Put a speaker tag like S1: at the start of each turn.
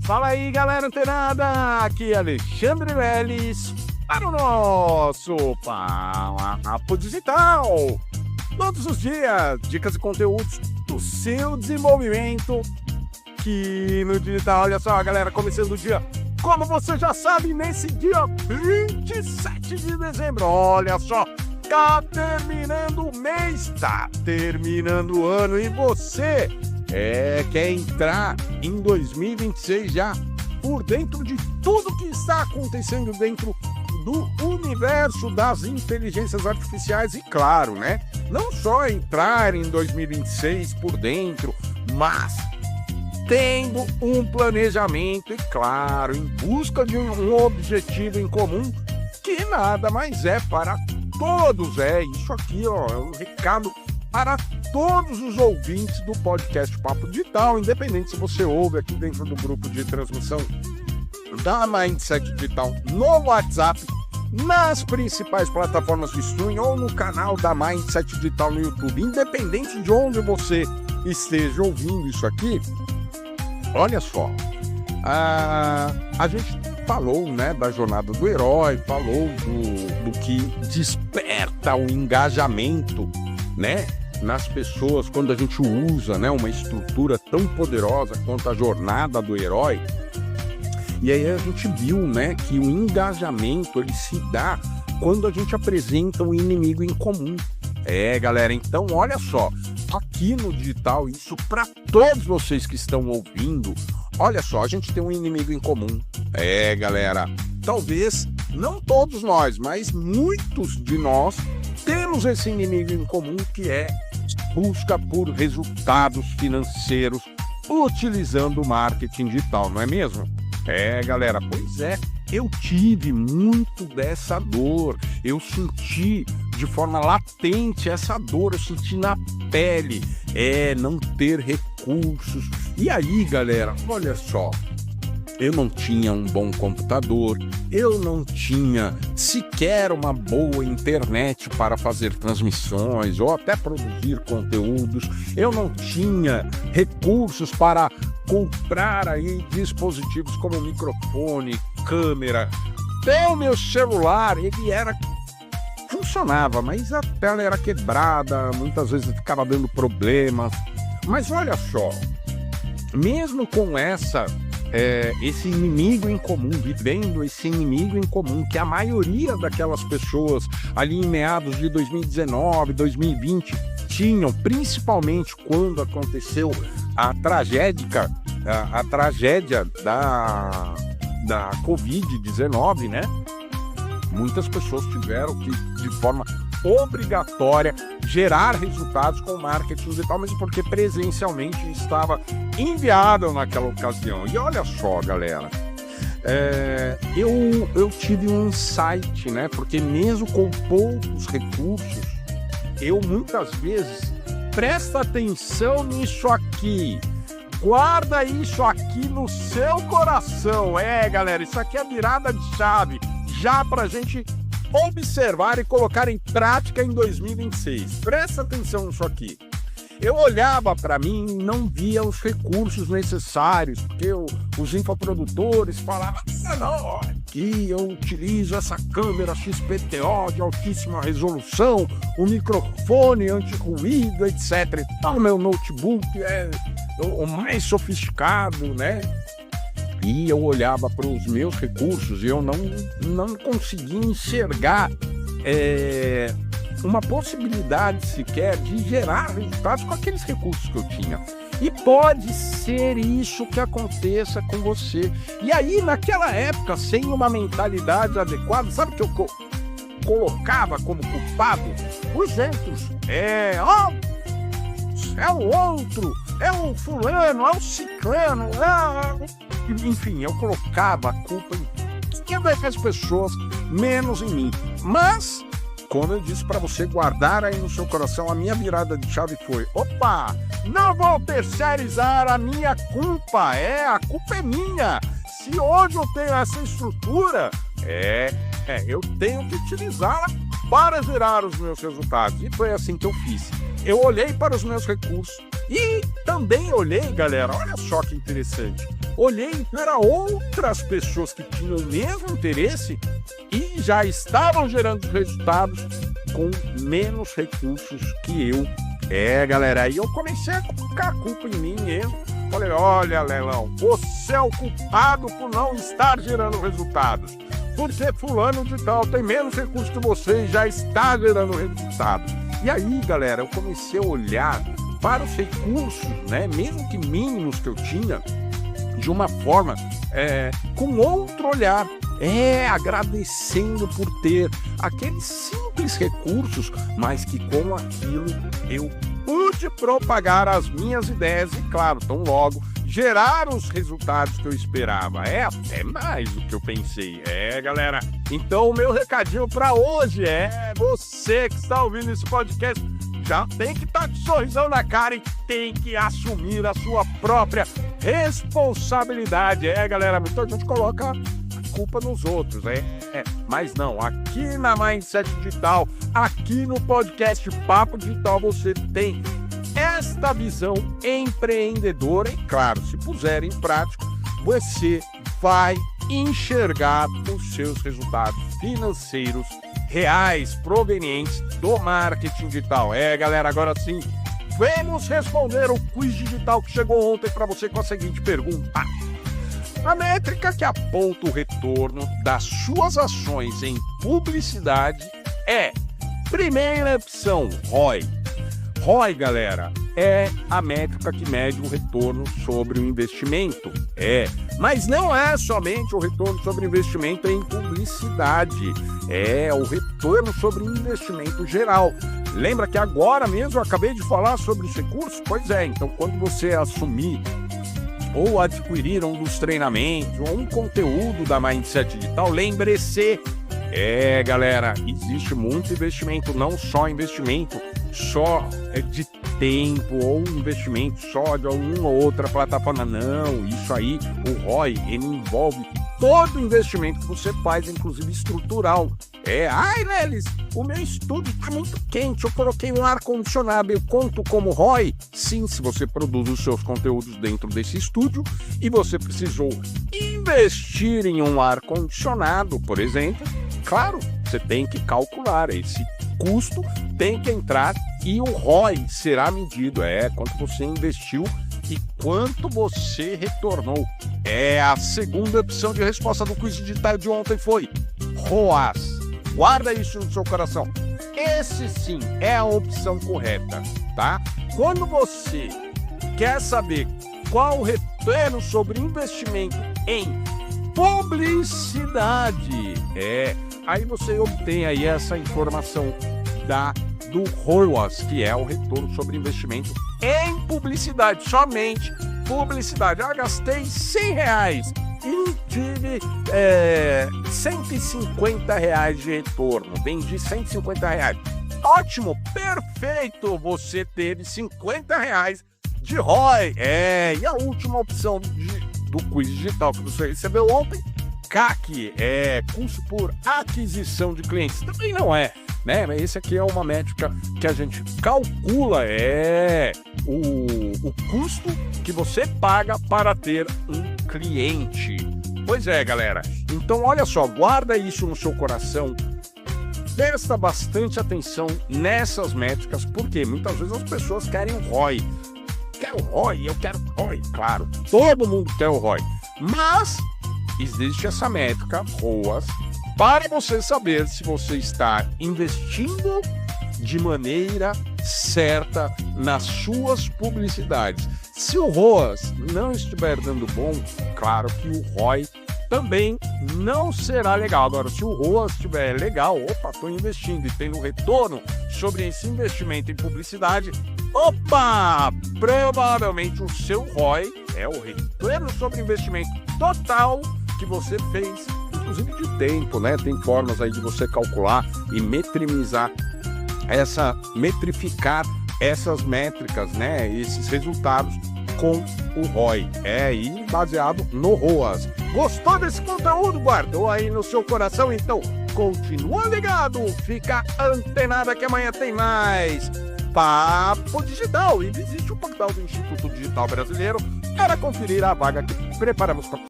S1: Fala aí, galera antenada! Aqui é Alexandre Leles para o nosso Papo Digital. Todos os dias, dicas e conteúdos do seu desenvolvimento aqui no digital. Olha só, galera, começando o dia, como você já sabe, nesse dia 27 de dezembro. Olha só, tá terminando o mês, tá terminando o ano e você quer entrar em 2026 já por dentro de tudo que está acontecendo dentro do universo das inteligências artificiais e, claro, né? Não só entrar em 2026 por dentro, mas tendo um planejamento e, claro, em busca de um objetivo em comum que nada mais é para todos. Isso aqui, ó, é um recado para todos os ouvintes do podcast Papo Digital, independente se você ouve aqui dentro do grupo de transmissão da Mindset Digital no WhatsApp, nas principais plataformas de streaming ou no canal da Mindset Digital no YouTube, independente de onde você esteja ouvindo isso aqui. Olha só, a gente falou, né, da jornada do herói, falou do que desperta o engajamento, né, nas pessoas quando a gente usa, né, uma estrutura tão poderosa quanto a jornada do herói. E aí a gente viu, né, que o engajamento ele se dá quando a gente apresenta um inimigo em comum. Galera, então olha só, aqui no digital, isso para todos vocês que estão ouvindo, olha só, a gente tem um inimigo em comum. Galera, talvez não todos nós, mas muitos de nós temos esse inimigo em comum, que é busca por resultados financeiros utilizando o marketing digital, não é mesmo? Galera, pois é, eu tive muito dessa dor, eu senti de forma latente essa dor, eu senti na pele, não ter recursos. E aí, galera, olha só, eu não tinha um bom computador, eu não tinha sequer uma boa internet para fazer transmissões ou até produzir conteúdos, eu não tinha recursos para comprar aí dispositivos como microfone, câmera. Até o meu celular, ele funcionava, mas a tela era quebrada, muitas vezes ficava dando problemas. Mas olha só, mesmo com esse inimigo em comum, vivendo esse inimigo em comum, que a maioria daquelas pessoas ali em meados de 2019, 2020 tinham, principalmente quando aconteceu a tragédia da Covid-19, né? Muitas pessoas tiveram que, de forma obrigatória, gerar resultados com marketing digital, mas porque presencialmente estava inviável naquela ocasião. E olha só, galera, eu tive um insight, né? Porque mesmo com poucos recursos, eu muitas vezes presta atenção nisso aqui. Guarda isso aqui no seu coração. Galera, isso aqui é virada de chave já pra gente observar e colocar em prática em 2026. Presta atenção nisso aqui. Eu olhava para mim e não via os recursos necessários, porque os infoprodutores falavam, não, aqui eu utilizo essa câmera XPTO de altíssima resolução, o microfone anti-ruído, etc. Então, meu notebook é o mais sofisticado, né? E eu olhava para os meus recursos e eu não conseguia enxergar uma possibilidade sequer de gerar resultados com aqueles recursos que eu tinha. E pode ser isso que aconteça com você. E aí, naquela época, sem uma mentalidade adequada, sabe o que eu colocava como culpado? Os outros. É o outro, é o fulano, é o ciclano, enfim, eu colocava a culpa em as pessoas, menos em mim. Mas, como eu disse para você guardar aí no seu coração, a minha virada de chave foi: opa, não vou terceirizar a minha culpa, a culpa é minha. Se hoje eu tenho essa estrutura, eu tenho que utilizá-la para gerar os meus resultados. E foi assim que eu fiz. Eu olhei para os meus recursos E também olhei, galera, olha só que interessante, olhei para outras pessoas que tinham o mesmo interesse e já estavam gerando resultados com menos recursos que eu. Galera, aí eu comecei a colocar a culpa em mim mesmo. Falei, olha, Lelão, você é o culpado por não estar gerando resultados. Porque fulano de tal tem menos recursos que você e já está gerando resultados. E aí, galera, eu comecei a olhar para os recursos, né, mesmo que mínimos que eu tinha, de uma forma, com outro olhar, agradecendo por ter aqueles simples recursos, mas que com aquilo eu pude propagar as minhas ideias e, claro, tão logo, gerar os resultados que eu esperava. Até mais do que eu pensei. Galera, então o meu recadinho para hoje você que está ouvindo esse podcast, já tem que estar de sorrisão na cara e tem que assumir a sua própria responsabilidade. Galera, então a gente coloca a culpa nos outros, mas não, aqui na Mindset Digital, aqui no podcast Papo Digital, você tem esta visão empreendedora e, claro, se puser em prática, você vai enxergar os seus resultados financeiros reais provenientes do marketing digital. Galera, agora sim, vamos responder o quiz digital que chegou ontem para você com a seguinte pergunta. A métrica que aponta o retorno das suas ações em publicidade primeira opção, ROI. ROI, galera, é a métrica que mede o retorno sobre o investimento. Mas não é somente o retorno sobre o investimento em publicidade. O retorno sobre o investimento geral. Lembra que agora mesmo eu acabei de falar sobre os recursos? Pois então quando você assumir ou adquirir um dos treinamentos ou um conteúdo da Mindset Digital, lembre-se, galera, existe muito investimento, não só investimento só de tempo ou investimento só de alguma outra plataforma. Não, isso aí, o ROI, ele envolve todo investimento que você faz, inclusive estrutural. Ai, Lelis, o meu estúdio está muito quente, eu coloquei um ar-condicionado, eu conto como ROI? Sim, se você produz os seus conteúdos dentro desse estúdio e você precisou investir em um ar-condicionado, por exemplo, claro, você tem que calcular esse custo, tem que entrar e o ROI será medido, quanto você investiu e quanto você retornou. A segunda opção de resposta do quiz digital de ontem foi ROAS. Guarda isso no seu coração. Esse sim é a opção correta, tá? Quando você quer saber qual o retorno sobre investimento em publicidade, aí você obtém aí essa informação do ROAS, que é o retorno sobre investimento em publicidade, somente publicidade. Gastei R$100 e tive R$150 de retorno, vendi R$150. Ótimo, perfeito, você teve R$50 de ROI. E a última opção do quiz digital que você recebeu ontem, CAC, custo por aquisição de clientes, também não é, né? Esse aqui é uma métrica que a gente calcula, o custo que você paga para ter um cliente. Pois galera, então olha só, guarda isso no seu coração, presta bastante atenção nessas métricas, porque muitas vezes as pessoas querem o ROI. Quero ROI, eu quero ROI, claro, todo mundo quer o ROI, mas existe essa métrica ROAS para você saber se você está investindo de maneira certa nas suas publicidades. Se o ROAS não estiver dando bom, claro que o ROI também não será legal. Agora, se o ROAS estiver legal, estou investindo e tendo retorno sobre esse investimento em publicidade, provavelmente o seu ROI é o retorno sobre investimento total que você fez, inclusive de tempo, né? Tem formas aí de você calcular e metrificar essas métricas, né? Esses resultados com o ROI. E baseado no ROAS. Gostou desse conteúdo? Guardou aí no seu coração? Então, continua ligado, fica antenado que amanhã tem mais. Papo Digital e visite o portal do Instituto Digital Brasileiro para conferir a vaga que preparamos para